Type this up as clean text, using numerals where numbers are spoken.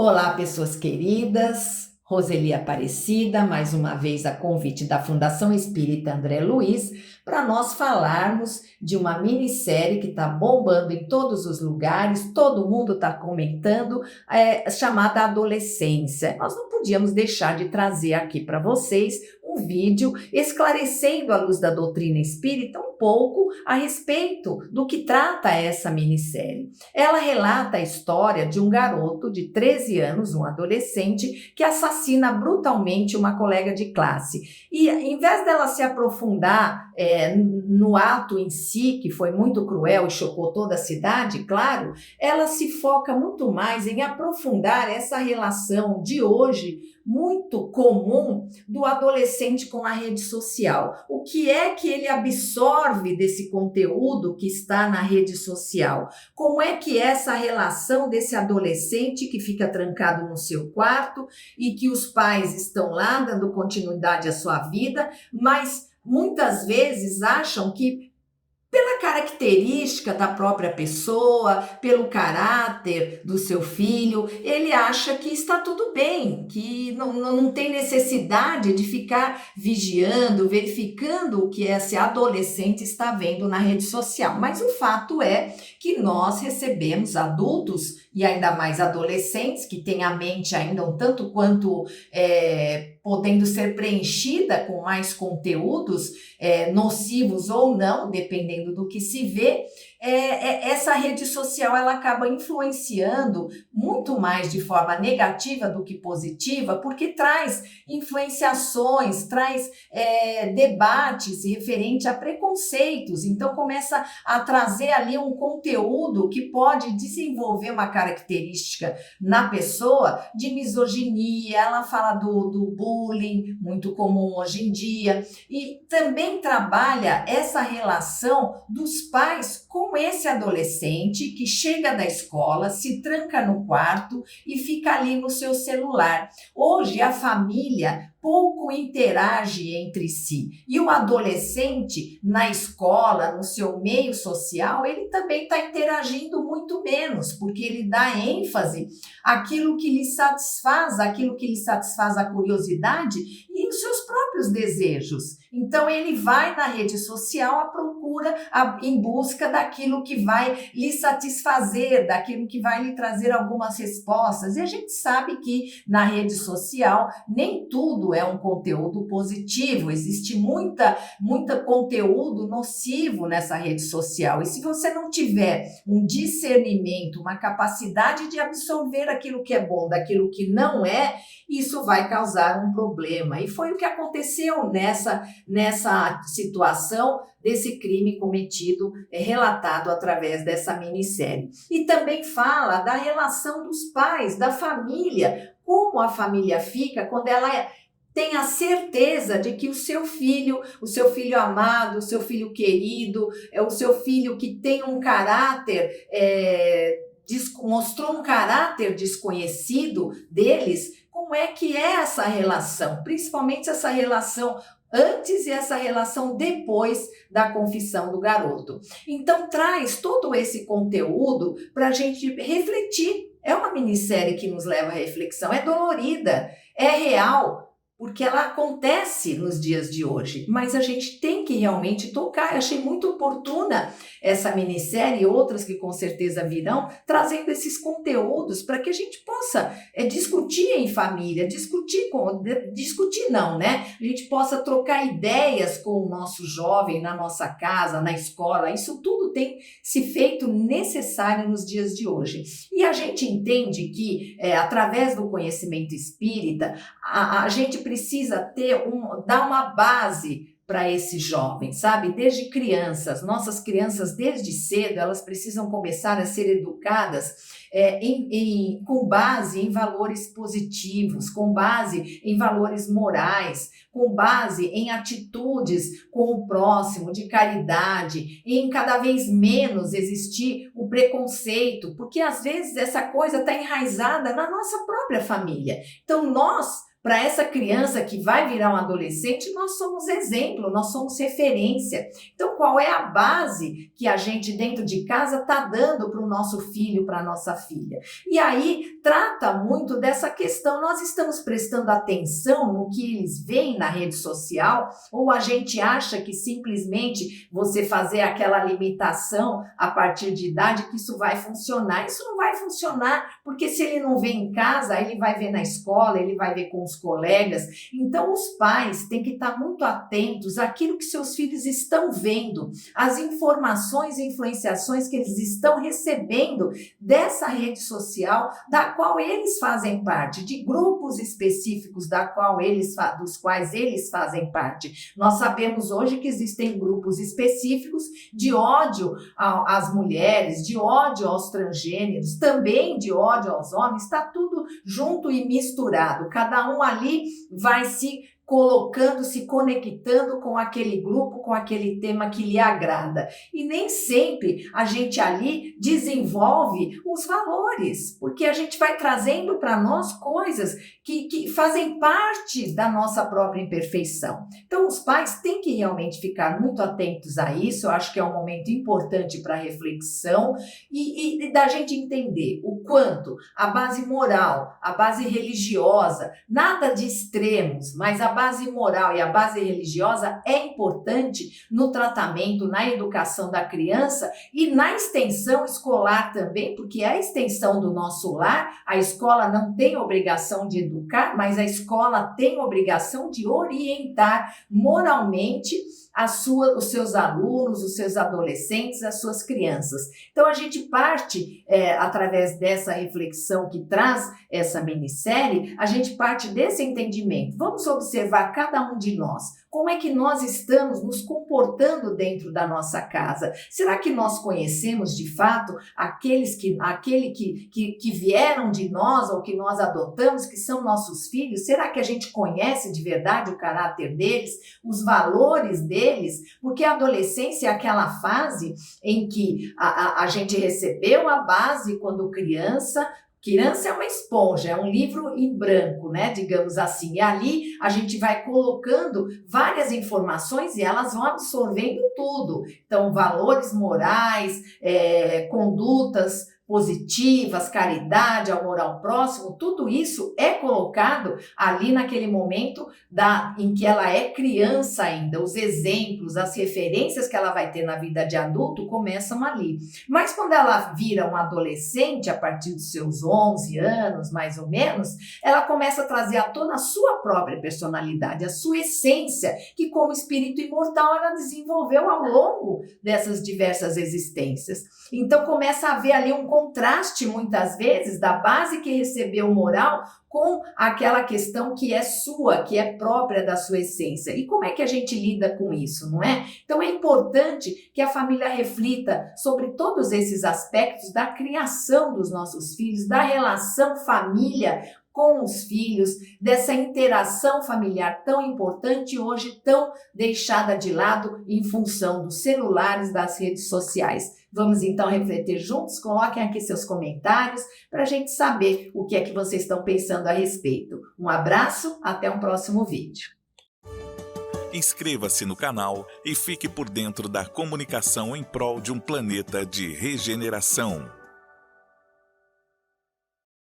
Olá, pessoas queridas. Roseli Aparecida, mais uma vez a convite da Fundação Espírita André Luiz, para nós falarmos de uma minissérie que está bombando em todos os lugares, todo mundo está comentando, chamada Adolescência. Nós não podíamos deixar de trazer aqui para vocês um vídeo esclarecendo à luz da doutrina espírita um pouco a respeito do que trata essa minissérie. Ela relata a história de um garoto de 13 anos, um adolescente, que assassina brutalmente uma colega de classe. E em vez dela se aprofundar no ato em si, que foi muito cruel e chocou toda a cidade, claro, ela se foca muito mais em aprofundar essa relação de hoje muito comum do adolescente com a rede social. O que é que ele absorve desse conteúdo que está na rede social? Como é que é essa relação desse adolescente que fica trancado no seu quarto e que os pais estão lá dando continuidade à sua vida, mas muitas vezes acham que pela característica da própria pessoa, pelo caráter do seu filho, ele acha que está tudo bem, que não tem necessidade de ficar vigiando, verificando o que esse adolescente está vendo na rede social. Mas o fato é que nós recebemos adultos, e ainda mais adolescentes, que têm a mente ainda um tanto quanto podendo ser preenchida com mais conteúdos nocivos ou não, dependendo do que se vê, essa rede social ela acaba influenciando muito mais de forma negativa do que positiva, porque traz influenciações, traz debates referente a preconceitos, então começa a trazer ali um conteúdo que pode desenvolver uma característica na pessoa de misoginia. Ela fala do bullying, muito comum hoje em dia, e também trabalha essa relação dos pais com esse adolescente que chega da escola, se tranca no quarto e fica ali no seu celular. Hoje a família pouco interage entre si. E o adolescente, na escola, no seu meio social, ele também está interagindo muito menos, porque ele dá ênfase àquilo que lhe satisfaz, àquilo que lhe satisfaz a curiosidade e os seus próprios desejos. Então, ele vai na rede social à procura, em busca daquilo que vai lhe satisfazer, daquilo que vai lhe trazer algumas respostas. E a gente sabe que na rede social nem tudo é um conteúdo positivo, existe muito conteúdo nocivo nessa rede social. E se você não tiver um discernimento, uma capacidade de absorver aquilo que é bom daquilo que não é, isso vai causar um problema. E foi o que aconteceu nessa situação desse crime cometido, relatado através dessa minissérie. E também fala da relação dos pais, da família, como a família fica quando ela tem a certeza de que o seu filho amado, o seu filho querido, o seu filho que tem um caráter, mostrou um caráter desconhecido deles. Como é que é essa relação? Principalmente essa relação antes e essa relação depois da confissão do garoto. Então traz todo esse conteúdo para a gente refletir. É uma minissérie que nos leva à reflexão, é dolorida, é real, porque ela acontece nos dias de hoje, mas a gente tem que realmente tocar. Eu achei muito oportuna essa minissérie e outras que com certeza virão, trazendo esses conteúdos para que a gente possa discutir em família, discutir não, né? A gente possa trocar ideias com o nosso jovem na nossa casa, na escola. Isso tudo tem se feito necessário nos dias de hoje. E a gente entende que, através do conhecimento espírita, a gente precisa dar uma base para esses jovens, sabe? Desde crianças, nossas crianças desde cedo, elas precisam começar a ser educadas com base em valores positivos, com base em valores morais, com base em atitudes com o próximo, de caridade, e em cada vez menos existir o preconceito, porque às vezes essa coisa está enraizada na nossa própria família. Então nós, Para essa criança que vai virar um adolescente, nós somos exemplo, nós somos referência. Então, qual é a base que a gente dentro de casa está dando para o nosso filho, para a nossa filha? E aí trata muito dessa questão, nós estamos prestando atenção no que eles veem na rede social, ou a gente acha que simplesmente você fazer aquela limitação a partir de idade, que isso vai funcionar? Isso não vai funcionar, porque se ele não vê em casa, ele vai ver na escola, ele vai ver com os colegas. Então os pais têm que estar muito atentos àquilo que seus filhos estão vendo, às informações e influenciações que eles estão recebendo dessa rede social, da qual eles fazem parte, de grupos específicos dos quais eles fazem parte. Nós sabemos hoje que existem grupos específicos de ódio às mulheres, de ódio aos transgêneros, também de ódio aos homens, está tudo junto e misturado. Cada um ali vai se colocando, se conectando com aquele grupo, com aquele tema que lhe agrada. E nem sempre a gente ali desenvolve os valores, porque a gente vai trazendo para nós coisas que fazem parte da nossa própria imperfeição. Então, os pais têm que realmente ficar muito atentos a isso. Eu acho que é um momento importante para reflexão e da gente entender o quanto a base moral, a base religiosa, nada de extremos, mas a base moral e a base religiosa é importante no tratamento, na educação da criança e na extensão escolar também, porque é a extensão do nosso lar. A escola não tem obrigação de educar, mas a escola tem obrigação de orientar moralmente os seus alunos, os seus adolescentes, as suas crianças. Então a gente parte, através dessa reflexão que traz essa minissérie, a gente parte desse entendimento. Vamos observar cada um de nós. Como é que nós estamos nos comportando dentro da nossa casa? Será que nós conhecemos de fato aquele que vieram de nós ou que nós adotamos, que são nossos filhos? Será que a gente conhece de verdade o caráter deles, os valores deles? Porque a adolescência é aquela fase em que a gente recebeu a base quando criança. Criança é uma esponja, é um livro em branco, né, digamos assim. E ali a gente vai colocando várias informações e elas vão absorvendo tudo. Então, valores morais, condutas positivas, caridade, amor ao próximo, tudo isso é colocado ali naquele momento em que ela é criança ainda. Os exemplos, as referências que ela vai ter na vida de adulto começam ali. Mas quando ela vira um adolescente, a partir dos seus 11 anos, mais ou menos, ela começa a trazer à tona a sua própria personalidade, a sua essência, que como espírito imortal ela desenvolveu ao longo dessas diversas existências. Então começa a haver ali um contraste, muitas vezes, da base que recebeu moral com aquela questão que é sua, que é própria da sua essência. E como é que a gente lida com isso, não é? Então é importante que a família reflita sobre todos esses aspectos da criação dos nossos filhos, da relação família com os filhos, dessa interação familiar tão importante e hoje tão deixada de lado em função dos celulares, das redes sociais. Vamos então refletir juntos? Coloquem aqui seus comentários para a gente saber o que é que vocês estão pensando a respeito. Um abraço, até um próximo vídeo. Inscreva-se no canal e fique por dentro da comunicação em prol de um planeta de regeneração.